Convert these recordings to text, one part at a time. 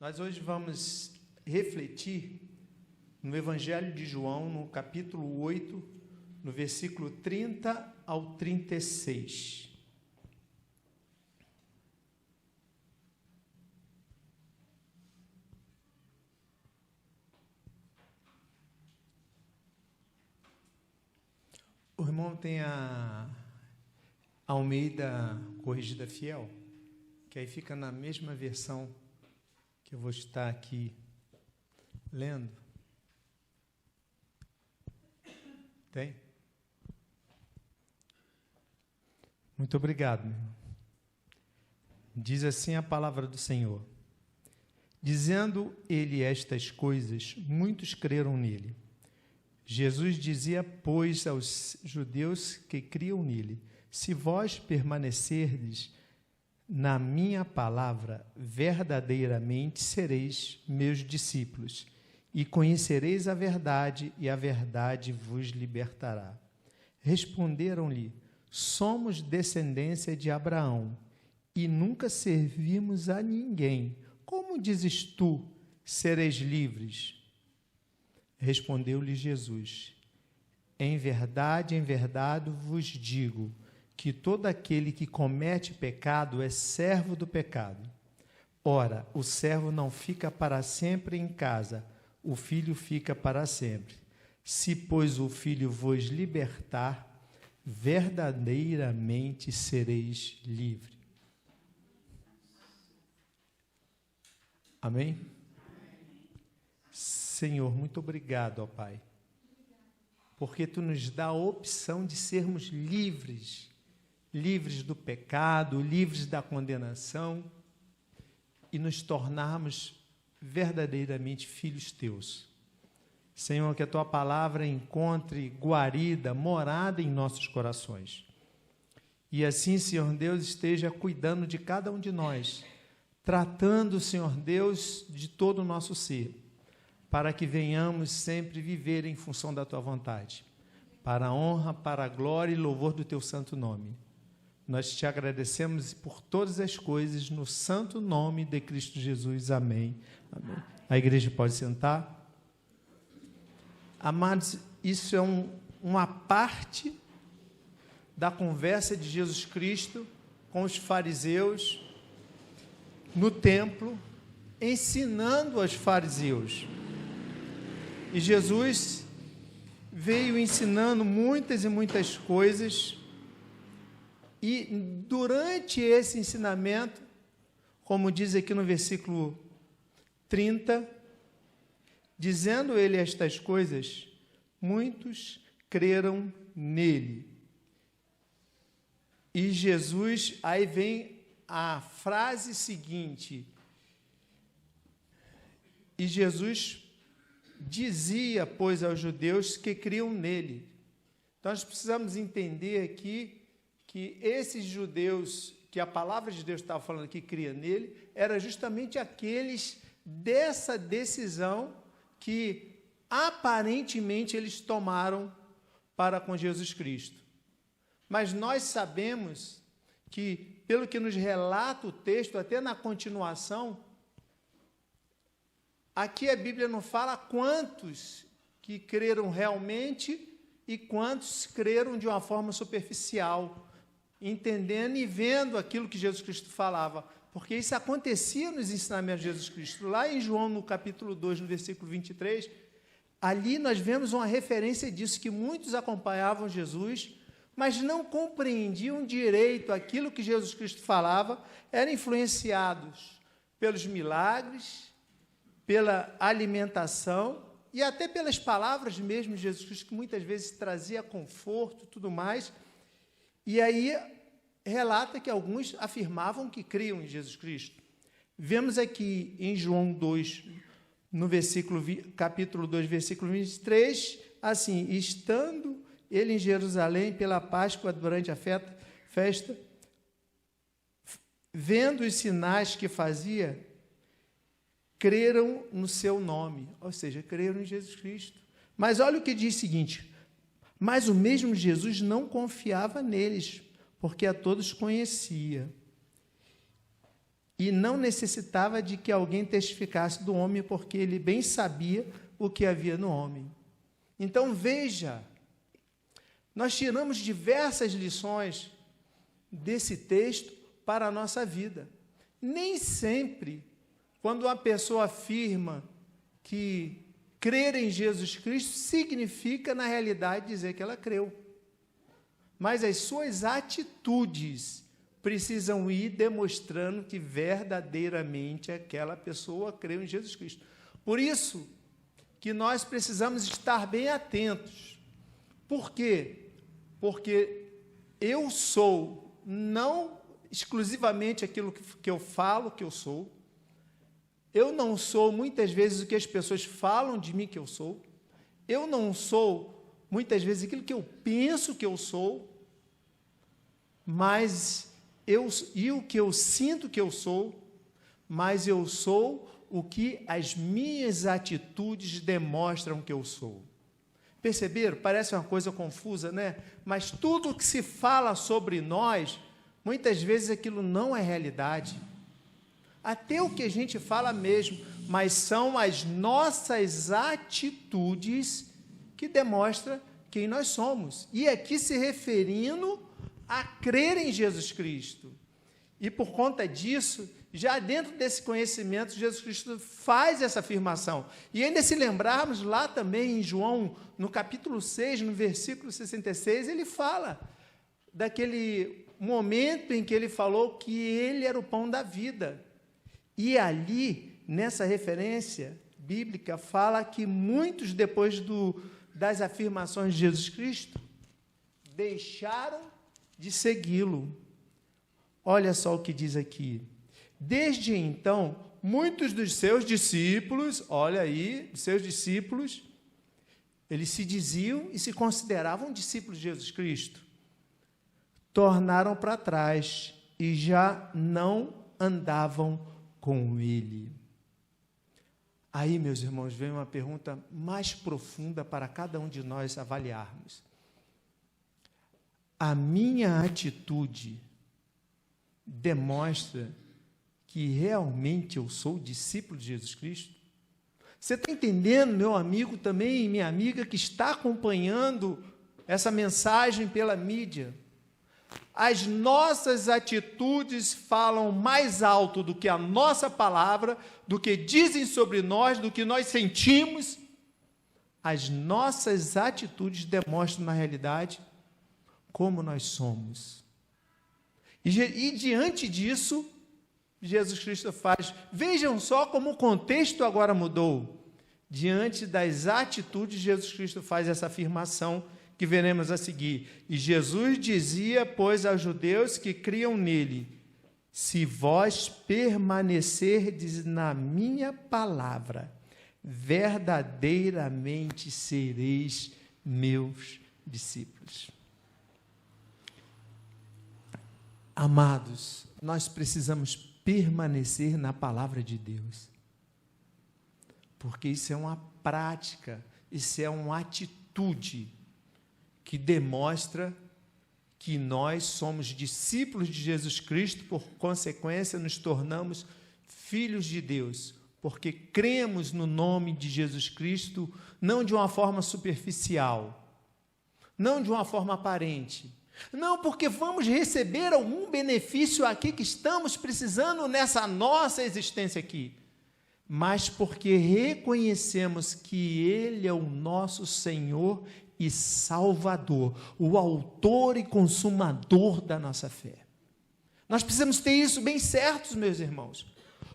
Nós hoje vamos refletir no Evangelho de João, no capítulo 8, no versículo 30 ao 36. O irmão tem a Almeida Corrigida Fiel, que aí fica na mesma versão que eu vou estar aqui lendo. Tem? Muito obrigado, meu irmão. Diz assim a palavra do Senhor. Dizendo ele estas coisas, muitos creram nele. Jesus dizia, pois, aos judeus que criam nele, se vós permanecerdes na minha palavra, verdadeiramente sereis meus discípulos, e conhecereis a verdade, e a verdade vos libertará. Responderam-lhe, somos descendência de Abraão, e nunca servimos a ninguém. Como dizes tu, sereis livres? Respondeu-lhe Jesus, em verdade vos digo, que todo aquele que comete pecado é servo do pecado. Ora, o servo não fica para sempre em casa, o filho fica para sempre. Se, pois, o filho vos libertar, verdadeiramente sereis livres. Amém? Senhor, muito obrigado, ó Pai, porque Tu nos dá a opção de sermos livres, livres do pecado, livres da condenação e nos tornarmos verdadeiramente filhos Teus. Senhor, que a Tua palavra encontre guarida, morada em nossos corações. E assim, Senhor Deus, esteja cuidando de cada um de nós, tratando, Senhor Deus, de todo o nosso ser, para que venhamos sempre viver em função da Tua vontade, para a honra, para a glória e louvor do Teu santo nome. Nós Te agradecemos por todas as coisas, no santo nome de Cristo Jesus. Amém. Amém. A igreja pode sentar. Amados, isso é uma parte da conversa de Jesus Cristo com os fariseus no templo, ensinando aos fariseus. E Jesus veio ensinando muitas e muitas coisas, e durante esse ensinamento, como diz aqui no versículo 30, dizendo ele estas coisas, muitos creram nele. E Jesus, aí vem a frase seguinte, e Jesus dizia, pois, aos judeus que criam nele. Então, nós precisamos entender aqui que esses judeus, que a palavra de Deus estava falando que cria nele, eram justamente aqueles dessa decisão que aparentemente eles tomaram para com Jesus Cristo. Mas nós sabemos que, pelo que nos relata o texto, até na continuação, aqui a Bíblia não fala quantos que creram realmente e quantos creram de uma forma superficial, entendendo e vendo aquilo que Jesus Cristo falava, porque isso acontecia nos ensinamentos de Jesus Cristo. Lá em João, no capítulo 2, no versículo 23, ali nós vemos uma referência disso, que muitos acompanhavam Jesus, mas não compreendiam direito aquilo que Jesus Cristo falava, eram influenciados pelos milagres, pela alimentação e até pelas palavras mesmo de Jesus Cristo, que muitas vezes trazia conforto e tudo mais. E aí relata que alguns afirmavam que criam em Jesus Cristo. Vemos aqui em João 2, no capítulo 2, versículo 23, assim, estando ele em Jerusalém pela Páscoa durante a festa, vendo os sinais que fazia, creram no seu nome, ou seja, creram em Jesus Cristo. Mas olha o que diz o seguinte, mas o mesmo Jesus não confiava neles, porque a todos conhecia. e não necessitava de que alguém testificasse do homem, porque ele bem sabia o que havia no homem. Então, veja, nós tiramos diversas lições desse texto para a nossa vida. Nem sempre, quando uma pessoa afirma que crer em Jesus Cristo, significa, na realidade, dizer que ela creu. Mas as suas atitudes precisam ir demonstrando que verdadeiramente aquela pessoa creu em Jesus Cristo. Por isso que nós precisamos estar bem atentos. Por quê? Porque eu sou não exclusivamente aquilo que eu falo que eu sou. Eu não sou, muitas vezes, o que as pessoas falam de mim que eu sou. Eu não sou, muitas vezes, aquilo que eu penso que eu sou. E o que eu sinto que eu sou, mas eu sou o que as minhas atitudes demonstram que eu sou. Perceberam? Parece uma coisa confusa, né? Mas tudo que se fala sobre nós, muitas vezes aquilo não é realidade. Até o que a gente fala mesmo, mas são as nossas atitudes que demonstram quem nós somos. E aqui se referindo a crer em Jesus Cristo. E por conta disso, já dentro desse conhecimento, Jesus Cristo faz essa afirmação. E ainda se lembrarmos lá também em João, no capítulo 6, no versículo 66, ele fala daquele momento em que ele falou que ele era o pão da vida. E ali, nessa referência bíblica, fala que muitos, depois das afirmações de Jesus Cristo, deixaram de segui-lo. Olha só o que diz aqui. Desde então, muitos dos seus discípulos, olha aí, seus discípulos, eles se diziam e se consideravam discípulos de Jesus Cristo, tornaram para trás e já não andavam com ele. Aí, meus irmãos, vem uma pergunta mais profunda para cada um de nós avaliarmos. A minha atitude demonstra que realmente eu sou discípulo de Jesus Cristo? Você está entendendo, meu amigo também e minha amiga, que está acompanhando essa mensagem pela mídia? As nossas atitudes falam mais alto do que a nossa palavra, do que dizem sobre nós, do que nós sentimos. As nossas atitudes demonstram, na realidade, como nós somos. E diante disso, Jesus Cristo faz. Vejam só como o contexto agora mudou. Diante das atitudes, Jesus Cristo faz essa afirmação que veremos a seguir. E Jesus dizia, pois, aos judeus que criam nele: se vós permanecerdes na minha palavra, verdadeiramente sereis meus discípulos. Amados, nós precisamos permanecer na palavra de Deus, porque isso é uma prática, isso é uma atitude que demonstra que nós somos discípulos de Jesus Cristo, por consequência nos tornamos filhos de Deus, porque cremos no nome de Jesus Cristo, não de uma forma superficial, não de uma forma aparente, não porque vamos receber algum benefício aqui que estamos precisando nessa nossa existência aqui, mas porque reconhecemos que Ele é o nosso Senhor e Salvador, o autor e consumador da nossa fé. Nós precisamos ter isso bem certo, meus irmãos,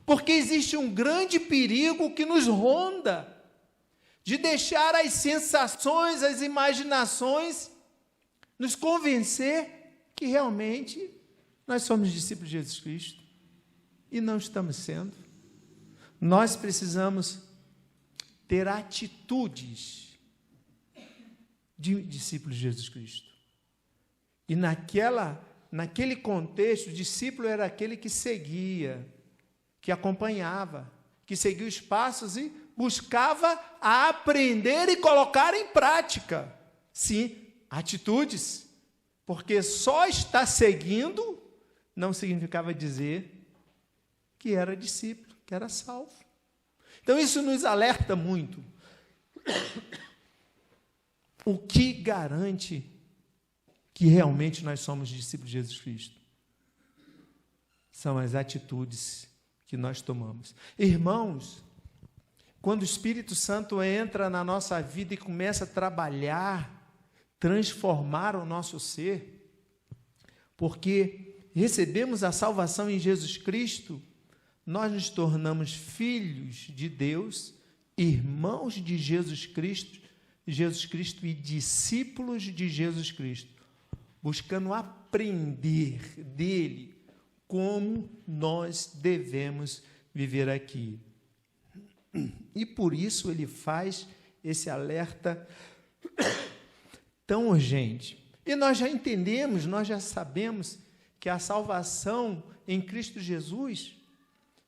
porque existe um grande perigo que nos ronda, de deixar as sensações, as imaginações nos convencer que realmente nós somos discípulos de Jesus Cristo e não estamos sendo. Nós precisamos ter atitudes de discípulos de Jesus Cristo. E naquele contexto, o discípulo era aquele que seguia, que acompanhava, que seguia os passos e buscava a aprender e colocar em prática. Sim, atitudes, porque só estar seguindo não significava dizer que era discípulo, que era salvo. Então, isso nos alerta muito. O que garante que realmente nós somos discípulos de Jesus Cristo? São as atitudes que nós tomamos. Irmãos, quando o Espírito Santo entra na nossa vida e começa a trabalhar, transformar o nosso ser, porque recebemos a salvação em Jesus Cristo, nós nos tornamos filhos de Deus, irmãos de Jesus Cristo e discípulos de Jesus Cristo, buscando aprender dele como nós devemos viver aqui. E por isso ele faz esse alerta tão urgente. E nós já entendemos, nós já sabemos que a salvação em Cristo Jesus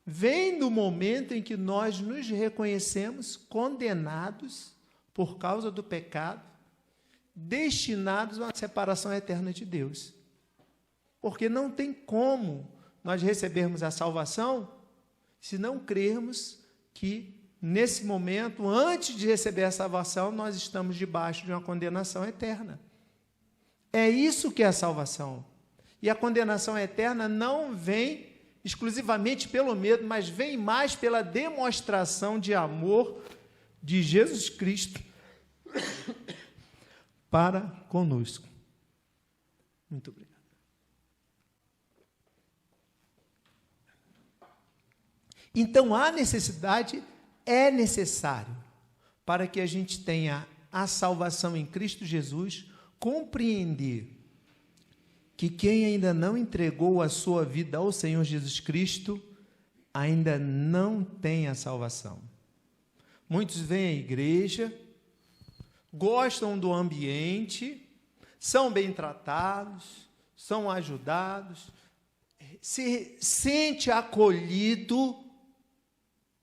vem do momento em que nós nos reconhecemos condenados por causa do pecado, destinados a uma separação eterna de Deus. Porque não tem como nós recebermos a salvação se não crermos que, nesse momento, antes de receber a salvação, nós estamos debaixo de uma condenação eterna. É isso que é a salvação. E a condenação eterna não vem exclusivamente pelo medo, mas vem mais pela demonstração de amor de Jesus Cristo para conosco. Muito obrigado. Então, a necessidade é necessário para que a gente tenha a salvação em Cristo Jesus, compreender que quem ainda não entregou a sua vida ao Senhor Jesus Cristo, ainda não tem a salvação. Muitos vêm à igreja, gostam do ambiente, são bem tratados, são ajudados, se sente acolhido,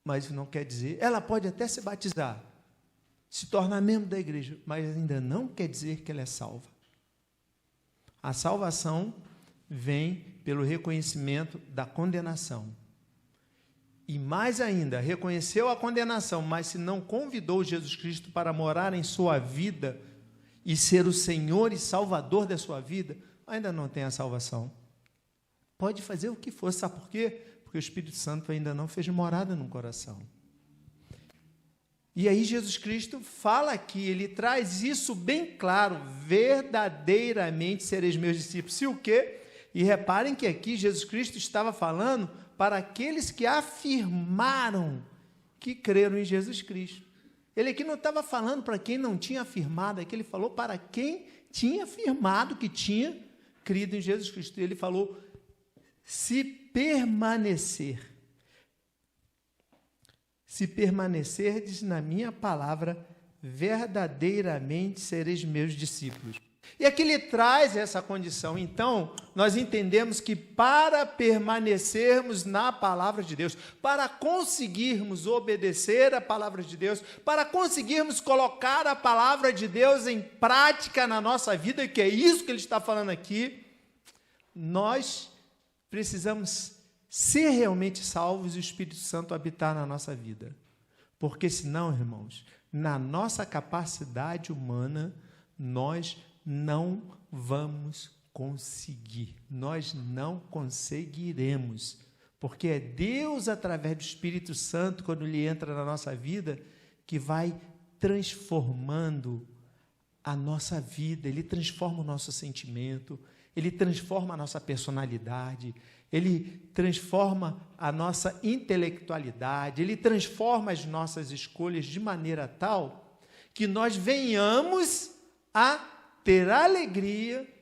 mas isso não quer dizer, ela pode até se batizar, se tornar membro da igreja, mas ainda não quer dizer que ela é salva. A salvação vem pelo reconhecimento da condenação. E mais ainda, reconheceu a condenação, mas se não convidou Jesus Cristo para morar em sua vida e ser o Senhor e Salvador da sua vida, ainda não tem a salvação. Pode fazer o que for, sabe por quê? Porque o Espírito Santo ainda não fez morada no coração. E aí Jesus Cristo fala aqui, ele traz isso bem claro, verdadeiramente sereis meus discípulos. Se o quê? E reparem que aqui Jesus Cristo estava falando para aqueles que afirmaram que creram em Jesus Cristo. Ele aqui não estava falando para quem não tinha afirmado, aqui ele falou para quem tinha afirmado que tinha crido em Jesus Cristo. Ele falou, se permanecerdes na minha palavra, verdadeiramente sereis meus discípulos. E aqui ele traz essa condição. Então, nós entendemos que para permanecermos na palavra de Deus, para conseguirmos obedecer a palavra de Deus, para conseguirmos colocar a palavra de Deus em prática na nossa vida, que é isso que ele está falando aqui, nós precisamos ser realmente salvos e o Espírito Santo habitar na nossa vida. Porque senão, irmãos, na nossa capacidade humana, nós não vamos conseguir. Nós não conseguiremos. Porque é Deus, através do Espírito Santo, quando Ele entra na nossa vida, que vai transformando a nossa vida. Ele transforma o nosso sentimento, Ele transforma a nossa personalidade, Ele transforma a nossa intelectualidade, Ele transforma as nossas escolhas de maneira tal que nós venhamos a ter alegria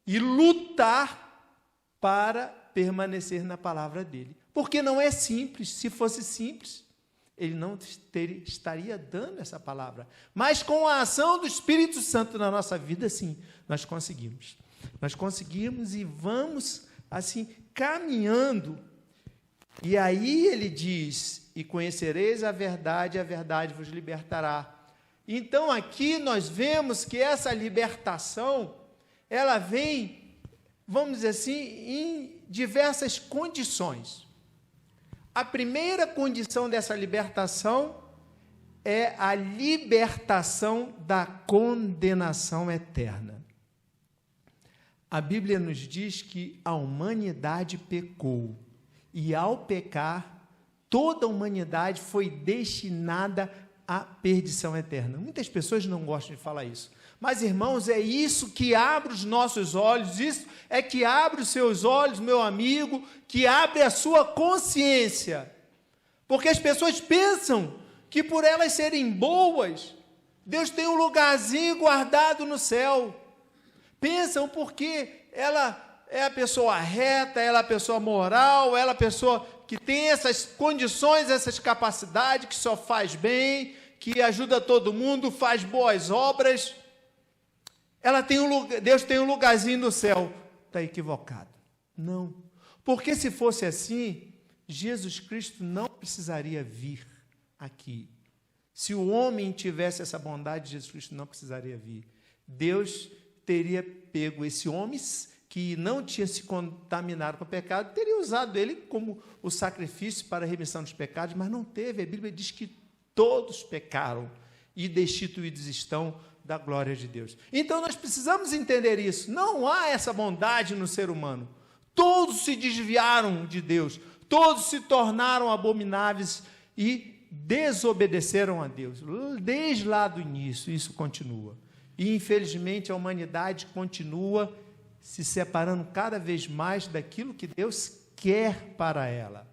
e lutar para permanecer na palavra dEle. Porque não é simples. Se fosse simples, Ele não estaria dando essa palavra. Mas com a ação do Espírito Santo na nossa vida, sim, nós conseguimos. Nós conseguimos e vamos, assim, caminhando. E aí ele diz, e conhecereis a verdade vos libertará. Então, aqui nós vemos que essa libertação, ela vem, vamos dizer assim, em diversas condições. A primeira condição dessa libertação é a libertação da condenação eterna. A Bíblia nos diz que a humanidade pecou, e ao pecar, toda a humanidade foi destinada à perdição eterna. Muitas pessoas não gostam de falar isso, mas, irmãos, é isso que abre os nossos olhos, isso é que abre os seus olhos, meu amigo, que abre a sua consciência, porque as pessoas pensam que por elas serem boas, Deus tem um lugarzinho guardado no céu. Pensam porque ela é a pessoa reta, ela é a pessoa moral, ela é a pessoa que tem essas condições, essas capacidades, que só faz bem, que ajuda todo mundo, faz boas obras. Ela tem Deus tem um lugarzinho no céu. Está equivocado. Não. Porque se fosse assim, Jesus Cristo não precisaria vir aqui. Se o homem tivesse essa bondade, Jesus Cristo não precisaria vir. Deus teria pego esse homem que não tinha se contaminado com o pecado, teria usado ele como o sacrifício para a remissão dos pecados, mas não teve. A Bíblia diz que todos pecaram e destituídos estão da glória de Deus. Então nós precisamos entender isso. Não há essa bondade no ser humano. Todos se desviaram de Deus, todos se tornaram abomináveis e desobedeceram a Deus. Desde lá do início, isso continua. E, infelizmente, a humanidade continua se separando cada vez mais daquilo que Deus quer para ela,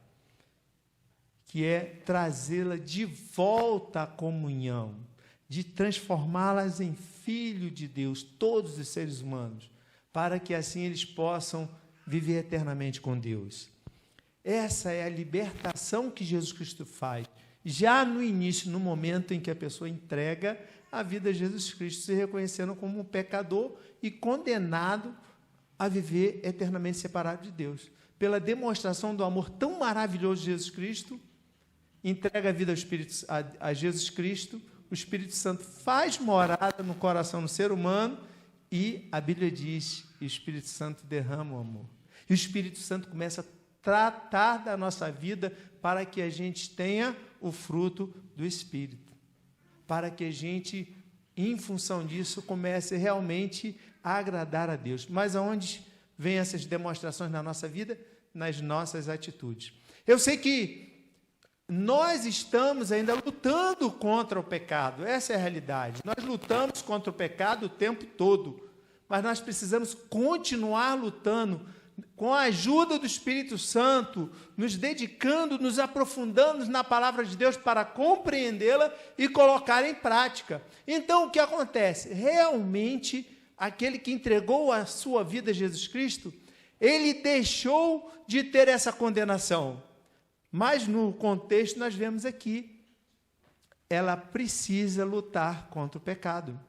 que é trazê-la de volta à comunhão, de transformá-las em filho de Deus, todos os seres humanos, para que assim eles possam viver eternamente com Deus. Essa é a libertação que Jesus Cristo faz, já no início, no momento em que a pessoa entrega a vida a Jesus Cristo, se reconhecendo como um pecador e condenado a viver eternamente separado de Deus. Pela demonstração do amor tão maravilhoso de Jesus Cristo, entrega a vida a Jesus Cristo, o Espírito Santo faz morada no coração do ser humano e a Bíblia diz que o Espírito Santo derrama o amor. E o Espírito Santo começa a tratar da nossa vida para que a gente tenha o fruto do Espírito. Para que a gente, em função disso, comece realmente a agradar a Deus. Mas aonde vêm essas demonstrações na nossa vida? Nas nossas atitudes. Eu sei que nós estamos ainda lutando contra o pecado, essa é a realidade. Nós lutamos contra o pecado o tempo todo, mas nós precisamos continuar lutando, com a ajuda do Espírito Santo, nos dedicando, nos aprofundando na palavra de Deus para compreendê-la e colocar em prática. Então, o que acontece? Realmente, aquele que entregou a sua vida a Jesus Cristo, ele deixou de ter essa condenação. Mas, no contexto, nós vemos aqui, ela precisa lutar contra o pecado.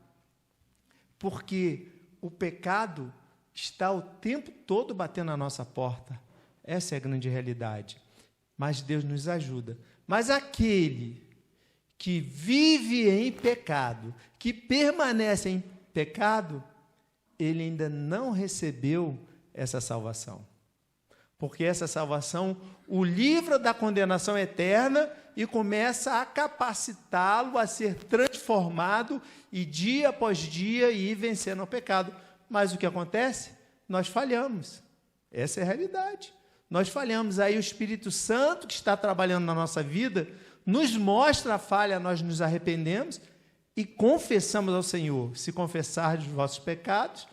Porque o pecado está o tempo todo batendo na nossa porta. Essa é a grande realidade. Mas Deus nos ajuda. Mas aquele que vive em pecado, que permanece em pecado, ele ainda não recebeu essa salvação. Porque essa salvação o livra da condenação eterna e começa a capacitá-lo a ser transformado e dia após dia ir vencendo o pecado. Mas o que acontece? Nós falhamos. Essa é a realidade. Nós falhamos. Aí o Espírito Santo, que está trabalhando na nossa vida, nos mostra a falha, nós nos arrependemos e confessamos ao Senhor. Se confessar os vossos pecados,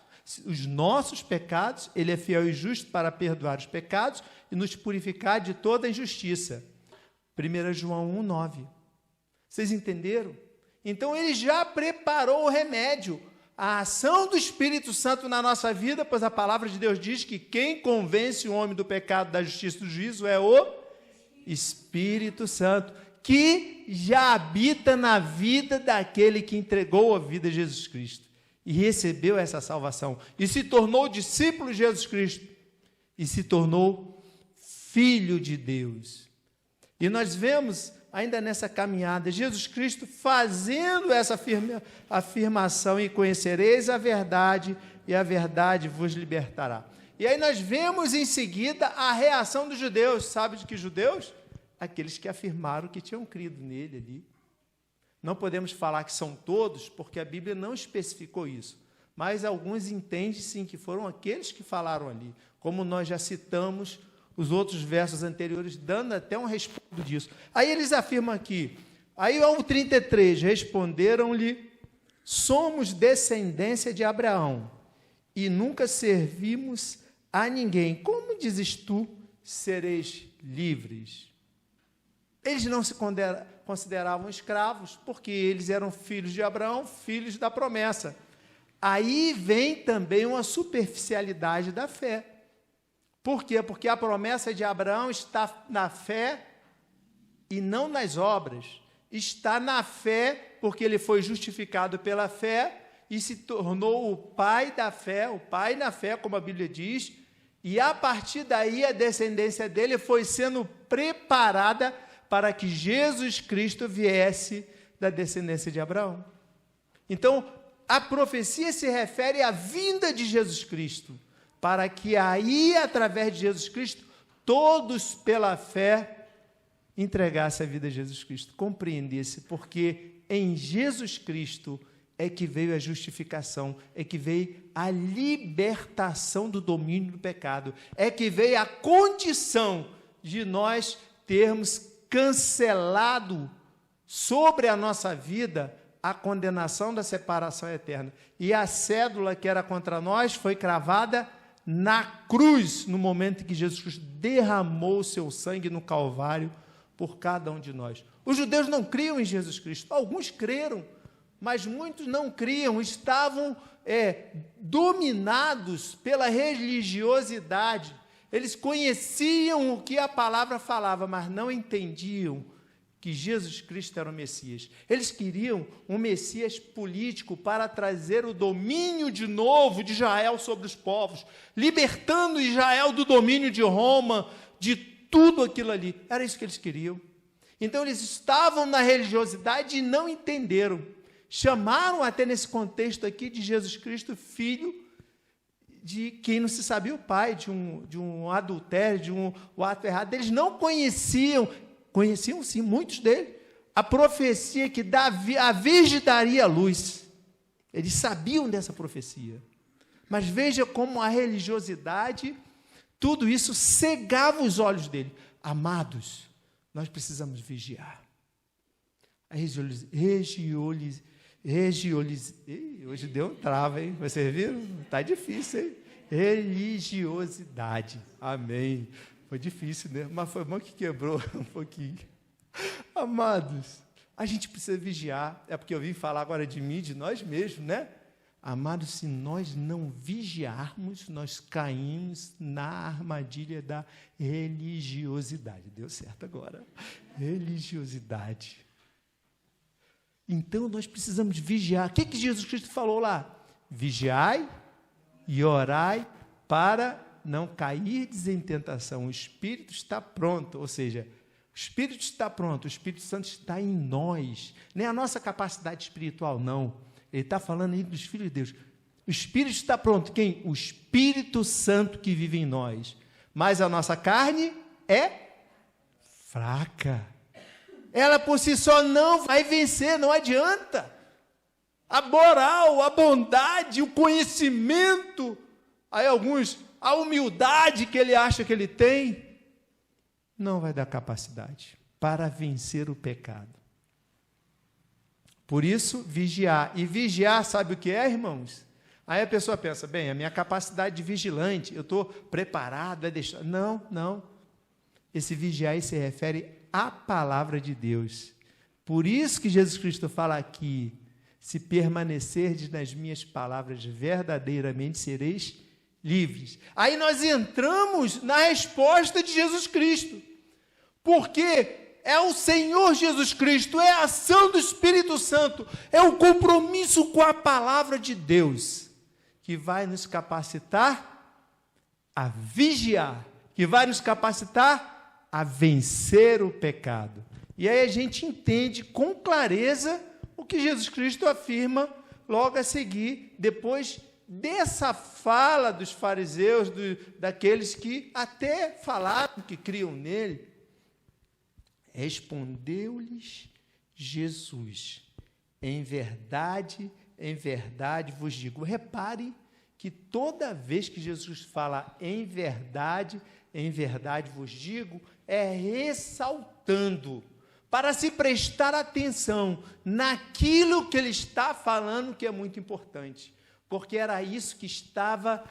os nossos pecados, Ele é fiel e justo para perdoar os pecados e nos purificar de toda injustiça. 1 João 1,9. Vocês entenderam? Então, Ele já preparou o remédio. A ação do Espírito Santo na nossa vida, pois a palavra de Deus diz que quem convence o homem do pecado, da justiça e do juízo é o Espírito Santo, que já habita na vida daquele que entregou a vida a Jesus Cristo e recebeu essa salvação, e se tornou discípulo de Jesus Cristo, e se tornou filho de Deus. E nós vemos ainda nessa caminhada, Jesus Cristo fazendo essa afirmação, e conhecereis a verdade, e a verdade vos libertará. E aí nós vemos em seguida a reação dos judeus. Sabe de que judeus? aqueles que afirmaram que tinham crido nele ali. Não podemos falar que são todos, porque a Bíblia não especificou isso, mas alguns entendem sim que foram aqueles que falaram ali, como nós já citamos os outros versos anteriores, dando até um respaldo disso. Aí eles afirmam aqui, aí ao 33, responderam-lhe: somos descendência de Abraão e nunca servimos a ninguém. Como dizes tu, sereis livres? Eles não se consideravam escravos, porque eles eram filhos de Abraão, filhos da promessa. Aí vem também uma superficialidade da fé. Por quê? Porque a promessa de Abraão está na fé e não nas obras. Está na fé, porque ele foi justificado pela fé e se tornou o pai da fé, o pai na fé, como a Bíblia diz, e a partir daí a descendência dele foi sendo preparada para que Jesus Cristo viesse da descendência de Abraão. Então, a profecia se refere à vinda de Jesus Cristo, para que aí, através de Jesus Cristo, todos pela fé entregassem a vida a Jesus Cristo, compreendesse, porque em Jesus Cristo é que veio a justificação, é que veio a libertação do domínio do pecado, é que veio a condição de nós termos cancelado sobre a nossa vida a condenação da separação eterna. E a cédula que era contra nós foi cravada na cruz, no momento em que Jesus Cristo derramou o seu sangue no Calvário por cada um de nós. Os judeus não criam em Jesus Cristo, alguns creram, mas muitos não criam, estavam dominados pela religiosidade. Eles conheciam o que a palavra falava, mas não entendiam que Jesus Cristo era o Messias. Eles queriam um Messias político para trazer o domínio de novo de Israel sobre os povos, libertando Israel do domínio de Roma, de tudo aquilo ali. Era isso que eles queriam. Então, eles estavam na religiosidade e não entenderam. Chamaram até nesse contexto aqui de Jesus Cristo, filho de quem não se sabia o pai, de um adultério, de um ato errado. Eles não conheciam sim, muitos deles, a profecia que a Virgem daria a luz. Eles sabiam dessa profecia. Mas veja como a religiosidade, tudo isso cegava os olhos dele. Amados, nós precisamos vigiar. A hoje deu um trava, hein? Vocês viram? Está difícil, hein? Religiosidade. Amém. Foi difícil, né? Mas foi bom que quebrou um pouquinho. Amados, a gente precisa vigiar. É porque eu vim falar agora de mim, de nós mesmos, né? Amados, se nós não vigiarmos, nós caímos na armadilha da religiosidade. Deu certo agora. Religiosidade. Então, nós precisamos vigiar. O que Jesus Cristo falou lá? Vigiai e orai para não cairdes em tentação. O Espírito está pronto, ou seja, o Espírito está pronto, o Espírito Santo está em nós. Nem a nossa capacidade espiritual, não. Ele está falando aí dos filhos de Deus. O Espírito está pronto. Quem? O Espírito Santo que vive em nós. Mas a nossa carne é fraca. Ela por si só não vai vencer, não adianta. A moral, a bondade, o conhecimento, aí a humildade que ele acha que ele tem, não vai dar capacidade para vencer o pecado. Por isso, vigiar. E vigiar, sabe o que é, irmãos? Aí a pessoa pensa, bem, a minha capacidade de vigilante, eu estou preparado, deixar. Não. Esse vigiar se refere à palavra de Deus. Por isso que Jesus Cristo fala aqui, se permanecerdes nas minhas palavras, verdadeiramente sereis livres. Aí nós entramos na resposta de Jesus Cristo, porque é o Senhor Jesus Cristo, é a ação do Espírito Santo, é o compromisso com a palavra de Deus, que vai nos capacitar a vigiar, que vai nos capacitar a vencer o pecado. E aí a gente entende com clareza o que Jesus Cristo afirma logo a seguir, depois dessa fala dos fariseus, daqueles que até falaram que criam nele. Respondeu-lhes Jesus: em verdade vos digo. Repare que toda vez que Jesus fala em verdade vos digo, é ressaltando, para se prestar atenção naquilo que ele está falando, que é muito importante, porque era isso que estava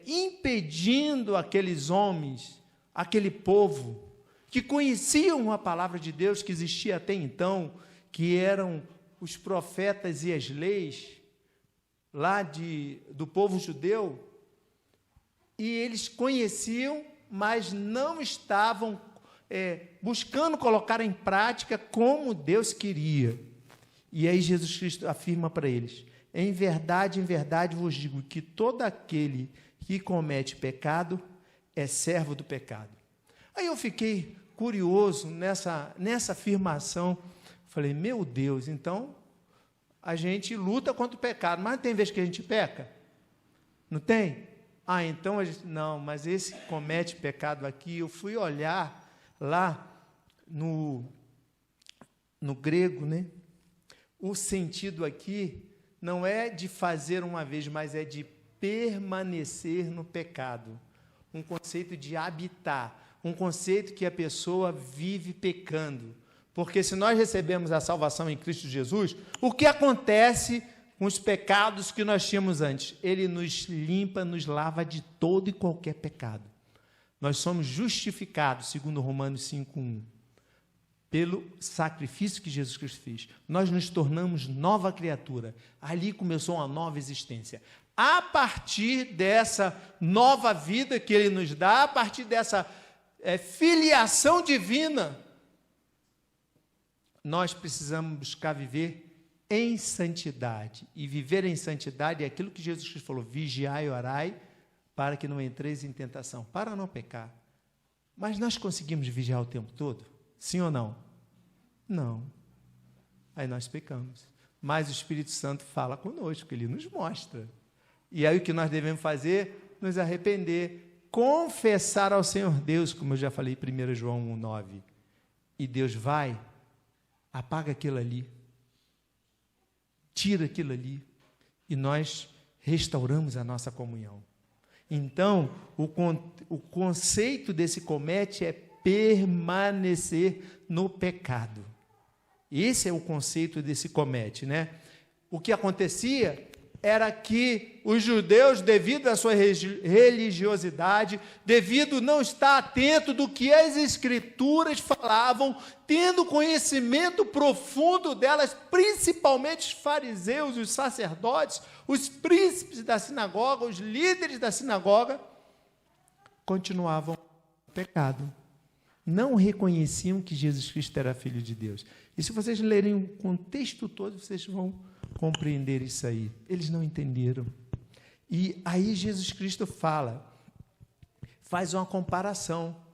impedindo aqueles homens, aquele povo, que conheciam a palavra de Deus que existia até então, que eram os profetas e as leis, lá do povo judeu, e eles conheciam, mas não estavam buscando colocar em prática como Deus queria. E aí Jesus Cristo afirma para eles: em verdade vos digo que todo aquele que comete pecado é servo do pecado. Aí eu fiquei curioso nessa afirmação. Falei, meu Deus, então a gente luta contra o pecado, mas tem vez que a gente peca? Não tem? Então a gente, não, mas esse comete pecado aqui. Eu fui olhar lá no grego, né? O sentido aqui não é de fazer uma vez, mas é de permanecer no pecado. Um conceito de habitar, um conceito que a pessoa vive pecando. Porque se nós recebemos a salvação em Cristo Jesus, o que acontece com os pecados que nós tínhamos antes? Ele nos limpa, nos lava de todo e qualquer pecado. Nós somos justificados, segundo Romanos 5:1, pelo sacrifício que Jesus Cristo fez. Nós nos tornamos nova criatura. Ali começou uma nova existência. A partir dessa nova vida que Ele nos dá, a partir dessa filiação divina, nós precisamos buscar viver em santidade. E viver em santidade é aquilo que Jesus Cristo falou: vigiai e orai, para que não entreis em tentação, para não pecar. Mas nós conseguimos vigiar o tempo todo? Sim ou não? Não. Aí nós pecamos. Mas o Espírito Santo fala conosco, Ele nos mostra. E aí o que nós devemos fazer? Nos arrepender, confessar ao Senhor Deus, como eu já falei em 1 João 1,9. E Deus vai, apaga aquilo ali, tira aquilo ali, e nós restauramos a nossa comunhão. Então, o conceito desse comete é permanecer no pecado. Esse é o conceito desse comete, né? O que acontecia era que os judeus, devido à sua religiosidade, devido não estar atento do que as Escrituras falavam, tendo conhecimento profundo delas, principalmente os fariseus, os sacerdotes, os príncipes da sinagoga, os líderes da sinagoga, continuavam no pecado. Não reconheciam que Jesus Cristo era Filho de Deus. E se vocês lerem o contexto todo, vocês vão compreender isso aí. Eles não entenderam. E aí Jesus Cristo faz uma comparação,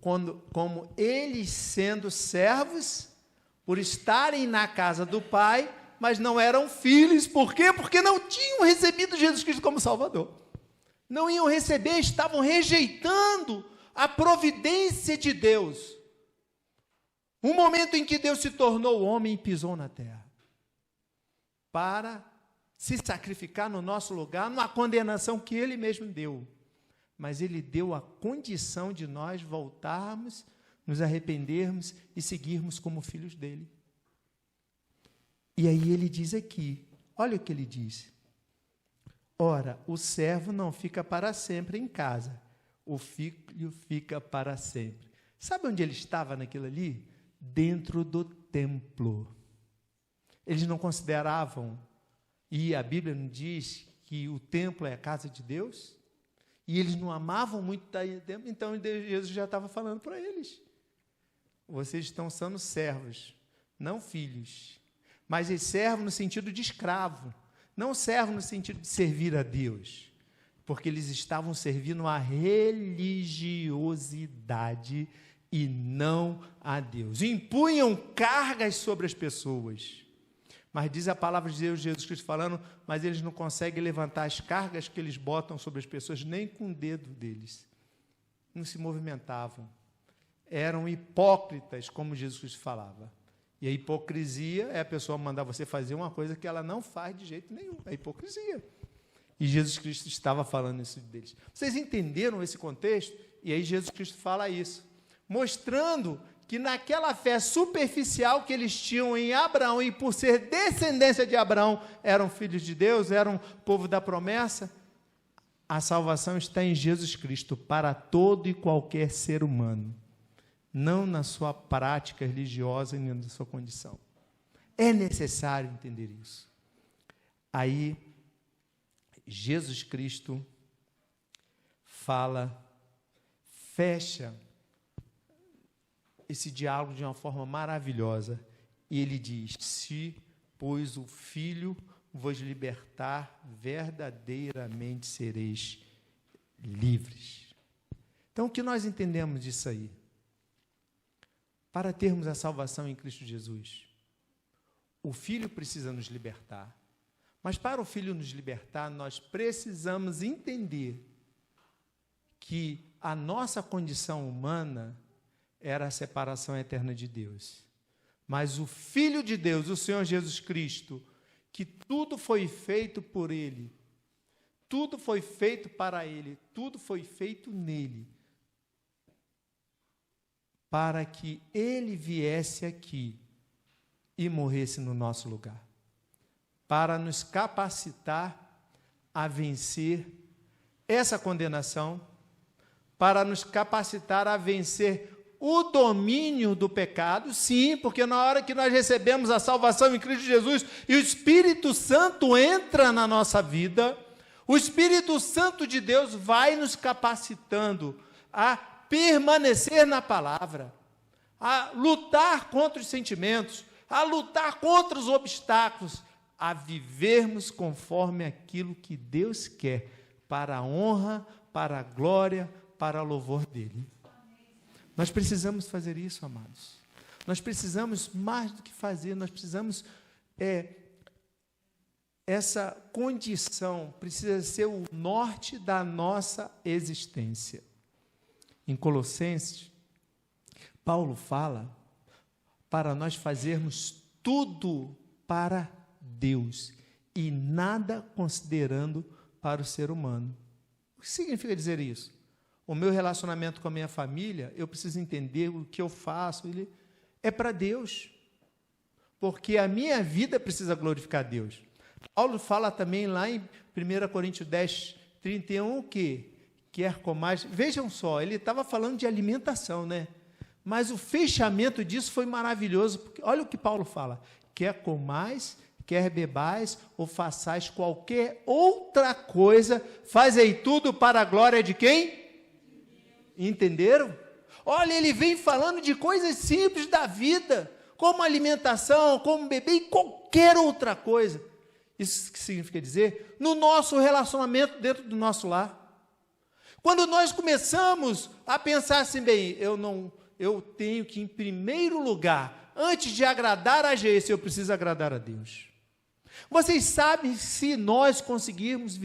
como eles sendo servos, por estarem na casa do Pai, mas não eram filhos. Por quê? Porque não tinham recebido Jesus Cristo como Salvador. Não iam receber, estavam rejeitando a providência de Deus. Um momento em que Deus se tornou homem e pisou na terra, para se sacrificar no nosso lugar, numa condenação que Ele mesmo deu. Mas Ele deu a condição de nós voltarmos, nos arrependermos e seguirmos como filhos dEle. E aí Ele diz aqui, olha o que Ele diz: ora, o servo não fica para sempre em casa, o filho fica para sempre. Sabe onde ele estava naquilo ali? Dentro do templo. Eles não consideravam, e a Bíblia não diz que o templo é a casa de Deus, e eles não amavam muito estar em templo, então Jesus já estava falando para eles: vocês estão sendo servos, não filhos, mas servo no sentido de escravo, não servo no sentido de servir a Deus, porque eles estavam servindo a religiosidade e não a Deus. Impunham cargas sobre as pessoas. Mas diz a palavra de Deus, Jesus Cristo falando, mas eles não conseguem levantar as cargas que eles botam sobre as pessoas, nem com o dedo deles. Não se movimentavam. eram hipócritas, como Jesus Cristo falava. E a hipocrisia é a pessoa mandar você fazer uma coisa que ela não faz de jeito nenhum. É hipocrisia. E Jesus Cristo estava falando isso deles. Vocês entenderam esse contexto? E aí Jesus Cristo fala isso, mostrando que naquela fé superficial que eles tinham em Abraão, e por ser descendência de Abraão, eram filhos de Deus, eram povo da promessa, a salvação está em Jesus Cristo para todo e qualquer ser humano, não na sua prática religiosa nem na sua condição. É necessário entender isso. Aí, Jesus Cristo fala, fecha esse diálogo de uma forma maravilhosa, e ele diz: se, pois, o Filho vos libertar, verdadeiramente sereis livres. Então, o que nós entendemos disso aí? Para termos a salvação em Cristo Jesus, o Filho precisa nos libertar, mas para o Filho nos libertar, nós precisamos entender que a nossa condição humana era a separação eterna de Deus. Mas o Filho de Deus, o Senhor Jesus Cristo, que tudo foi feito por Ele, tudo foi feito para Ele, tudo foi feito nele, para que Ele viesse aqui e morresse no nosso lugar, para nos capacitar a vencer essa condenação, para nos capacitar a vencer o domínio do pecado, sim, porque na hora que nós recebemos a salvação em Cristo Jesus e o Espírito Santo entra na nossa vida, o Espírito Santo de Deus vai nos capacitando a permanecer na palavra, a lutar contra os sentimentos, a lutar contra os obstáculos, a vivermos conforme aquilo que Deus quer, para a honra, para a glória, para o louvor dEle. Nós precisamos fazer isso, amados. Nós precisamos mais do que fazer, nós precisamos, essa condição precisa ser o norte da nossa existência. Em Colossenses, Paulo fala para nós fazermos tudo para Deus e nada considerando para o ser humano. O que significa dizer isso? O meu relacionamento com a minha família, eu preciso entender o que eu faço, ele é para Deus, porque a minha vida precisa glorificar Deus. Paulo fala também lá em 1 Coríntios 10, 31, o quê? Quer comais, vejam só, ele estava falando de alimentação, né? Mas o fechamento disso foi maravilhoso, porque olha o que Paulo fala: quer comais, quer bebais, ou façais qualquer outra coisa, fazei tudo para a glória de quem? Entenderam? Olha, ele vem falando de coisas simples da vida, como alimentação, como beber e qualquer outra coisa. Isso que significa dizer? No nosso relacionamento dentro do nosso lar. Quando nós começamos a pensar assim, bem, eu tenho que, em primeiro lugar, antes de agradar a gente, eu preciso agradar a Deus. Vocês sabem, se nós conseguirmos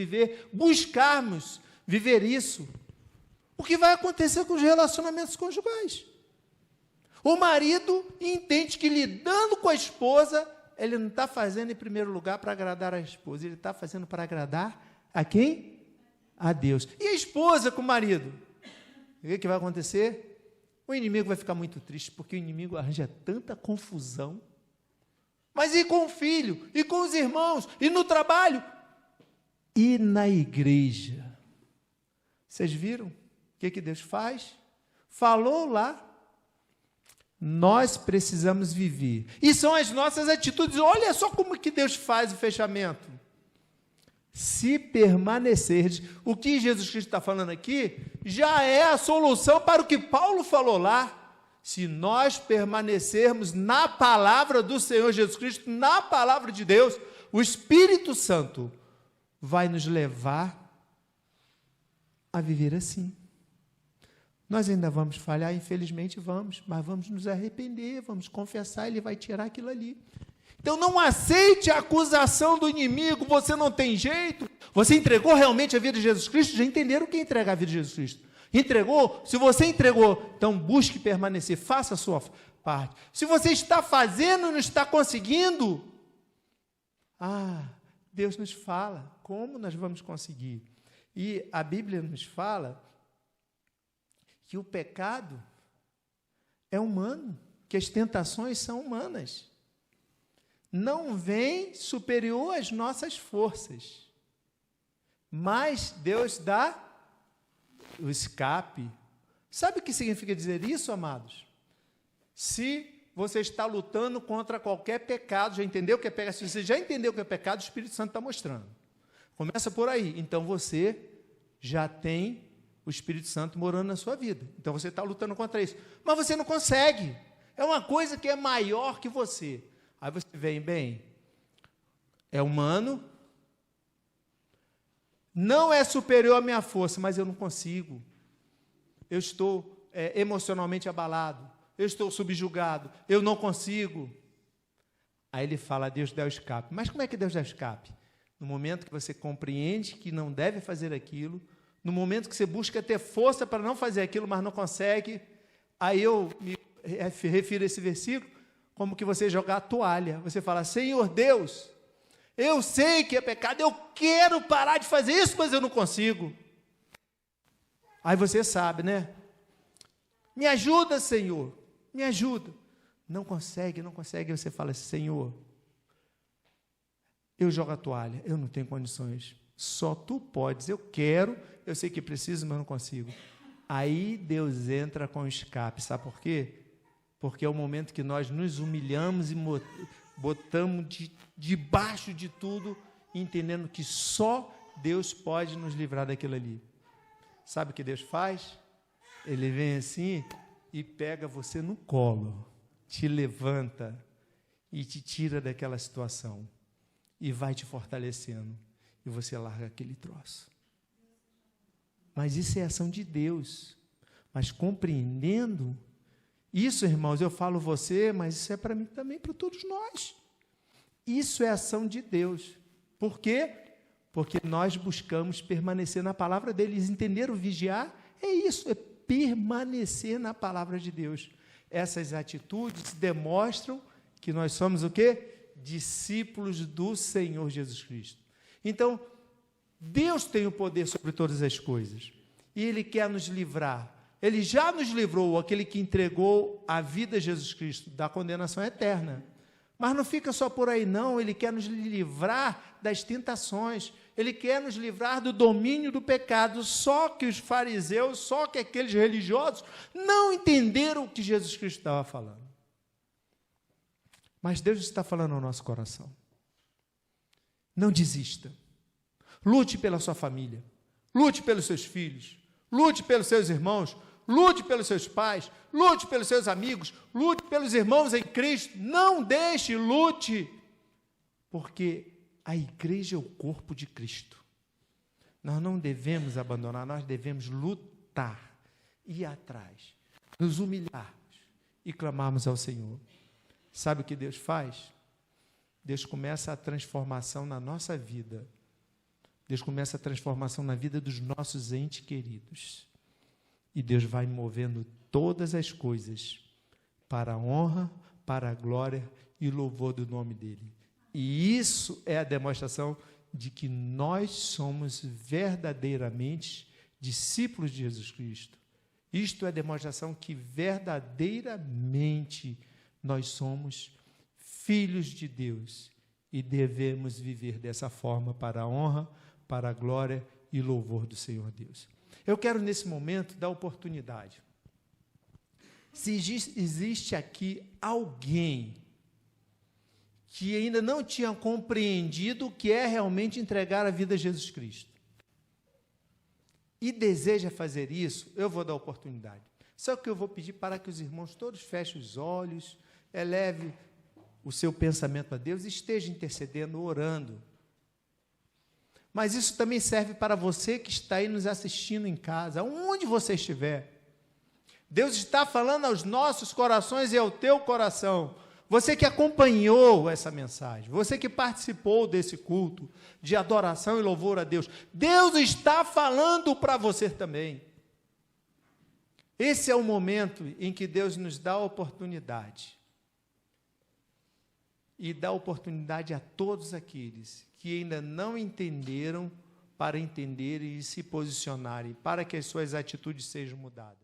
buscarmos viver isso, o que vai acontecer com os relacionamentos conjugais? O marido entende que lidando com a esposa, ele não está fazendo em primeiro lugar para agradar a esposa, ele está fazendo para agradar a quem? A Deus. E a esposa com o marido? O que vai acontecer? O inimigo vai ficar muito triste, porque o inimigo arranja tanta confusão. Mas e com o filho? E com os irmãos? E no trabalho? E na igreja? Vocês viram? O que Deus faz? Falou lá. Nós precisamos viver. E são as nossas atitudes. Olha só como que Deus faz o fechamento. Se permanecerdes, o que Jesus Cristo está falando aqui, já é a solução para o que Paulo falou lá. Se nós permanecermos na palavra do Senhor Jesus Cristo, na palavra de Deus, o Espírito Santo vai nos levar a viver assim. Nós ainda vamos falhar, infelizmente vamos, mas vamos nos arrepender, vamos confessar, Ele vai tirar aquilo ali. Então não aceite a acusação do inimigo, você não tem jeito, você entregou realmente a vida de Jesus Cristo, já entenderam o que é entregar a vida de Jesus Cristo? Entregou? Se você entregou, então busque permanecer, faça a sua parte. Se você está fazendo e não está conseguindo, Deus nos fala como nós vamos conseguir. E a Bíblia nos fala que o pecado é humano, que as tentações são humanas. Não vem superior às nossas forças, mas Deus dá o escape. Sabe o que significa dizer isso, amados? Se você está lutando contra qualquer pecado, já entendeu o que é pecado? Se você já entendeu o que é pecado, o Espírito Santo está mostrando. Começa por aí. Então você já tem o Espírito Santo morando na sua vida. Então você está lutando contra isso. Mas você não consegue. É uma coisa que é maior que você. Aí você vem, é humano, não é superior à minha força, mas eu não consigo. Eu estou emocionalmente abalado, eu estou subjugado, eu não consigo. Aí ele fala, Deus dá o escape. Mas como é que Deus dá o escape? No momento que você compreende que não deve fazer aquilo, no momento que você busca ter força para não fazer aquilo, mas não consegue, aí eu me refiro a esse versículo, como que você jogar a toalha. Você fala, Senhor Deus, eu sei que é pecado, eu quero parar de fazer isso, mas eu não consigo. Aí você sabe, né? Me ajuda, Senhor, me ajuda. Não consegue, você fala, Senhor, eu jogo a toalha, eu não tenho condições, só Tu podes, eu quero, eu sei que preciso, mas não consigo. Aí Deus entra com o escape, sabe por quê? Porque é o momento que nós nos humilhamos e botamos debaixo de tudo, entendendo que só Deus pode nos livrar daquilo ali. Sabe o que Deus faz? Ele vem assim e pega você no colo, te levanta e te tira daquela situação e vai te fortalecendo e você larga aquele troço. Mas isso é ação de Deus. Mas compreendendo isso, irmãos, eu falo você, mas isso é para mim também, para todos nós. Isso é ação de Deus. Por quê? Porque nós buscamos permanecer na palavra deles. Entenderam? Vigiar é isso, é permanecer na palavra de Deus. Essas atitudes demonstram que nós somos o quê? Discípulos do Senhor Jesus Cristo. Então, Deus tem o poder sobre todas as coisas. E Ele quer nos livrar. Ele já nos livrou, aquele que entregou a vida a Jesus Cristo, da condenação eterna. Mas não fica só por aí, não. Ele quer nos livrar das tentações. Ele quer nos livrar do domínio do pecado. Só que os fariseus, só que aqueles religiosos, não entenderam o que Jesus Cristo estava falando. Mas Deus está falando ao nosso coração. Não desista. Lute pela sua família. Lute pelos seus filhos. Lute pelos seus irmãos. Lute pelos seus pais, lute pelos seus amigos, lute pelos irmãos em Cristo, não deixe, lute, porque a igreja é o corpo de Cristo. Nós não devemos abandonar, nós devemos lutar, ir atrás, nos humilharmos e clamarmos ao Senhor. Sabe o que Deus faz? Deus começa a transformação na nossa vida. Deus começa a transformação na vida dos nossos entes queridos. E Deus vai movendo todas as coisas para a honra, para a glória e louvor do nome dEle. E isso é a demonstração de que nós somos verdadeiramente discípulos de Jesus Cristo. Isto é a demonstração que verdadeiramente nós somos filhos de Deus e devemos viver dessa forma para a honra, para a glória e louvor do Senhor Deus. Eu quero, nesse momento, dar oportunidade. Se existe aqui alguém que ainda não tinha compreendido o que é realmente entregar a vida a Jesus Cristo e deseja fazer isso, eu vou dar oportunidade. Só que eu vou pedir para que os irmãos todos fechem os olhos, eleve o seu pensamento a Deus e esteja intercedendo, orando. Mas isso também serve para você que está aí nos assistindo em casa, onde você estiver. Deus está falando aos nossos corações e ao teu coração. Você que acompanhou essa mensagem, você que participou desse culto de adoração e louvor a Deus, Deus está falando para você também. Esse é o momento em que Deus nos dá a oportunidade. E dá oportunidade a todos aqueles que ainda não entenderam, para entenderem e se posicionarem, para que as suas atitudes sejam mudadas.